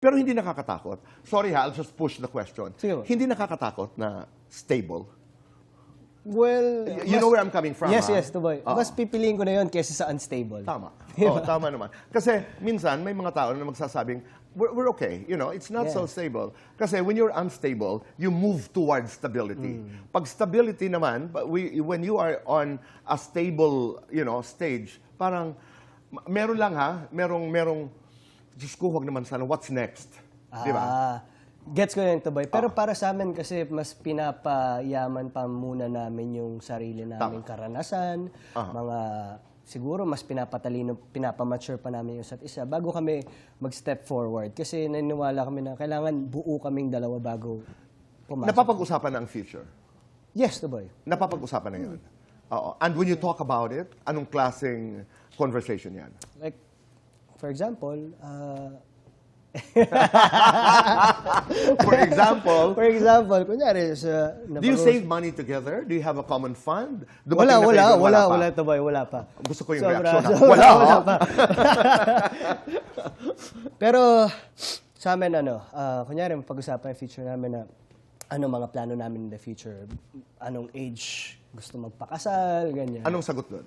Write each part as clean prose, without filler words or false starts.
Pero hindi nakakatakot. Sorry ha, I'll just push the question. Sige. Hindi nakakatakot na stable. Well, You know where I'm coming from, yes, ha? yes, Tuboy. Mas pipiliin ko na yun kaysa sa unstable. Tama. Oo, tama naman. Kasi minsan may mga tao na magsasabing, we're okay. You know, it's not so stable. Kasi when you're unstable, you move towards stability. Pag stability naman, when you are on a stable, stage, parang meron lang ha, merong Diyos ko, huwag naman sana, what's next? Di ba? Gets ko yun, Tuboy. Pero para sa amin kasi mas pinapayaman pa muna namin yung sarili naming karanasan, mga siguro mas pinapamature pa namin yung isa't isa bago kami mag-step forward. Kasi naniniwala kami na kailangan buo kaming dalawa bago pumasok. Napapag-usapan na ang future. Yes, Tuboy. Napapag-usapan na yun. Oo. And when you talk about it, anong klaseng conversation yan? Like, for example, For example, kunyari sa... do you save money together? Do you have a common fund? Wala, Dumating na kayo, wala, Tuboy, wala pa. Gusto ko yung Sobra, reaction. sobra, Wala pa. Pero sa amin, kunyari, pag-usapan yung future namin na mga plano namin in the future, anong age gusto magpakasal, ganyan. Anong sagot doon?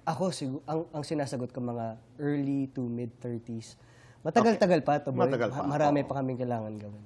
Ako, ang sinasagot ko mga early to mid-30s. Matagal-tagal pa, Tuboy. Matagal pa. Marami pa kaming kailangan gawin.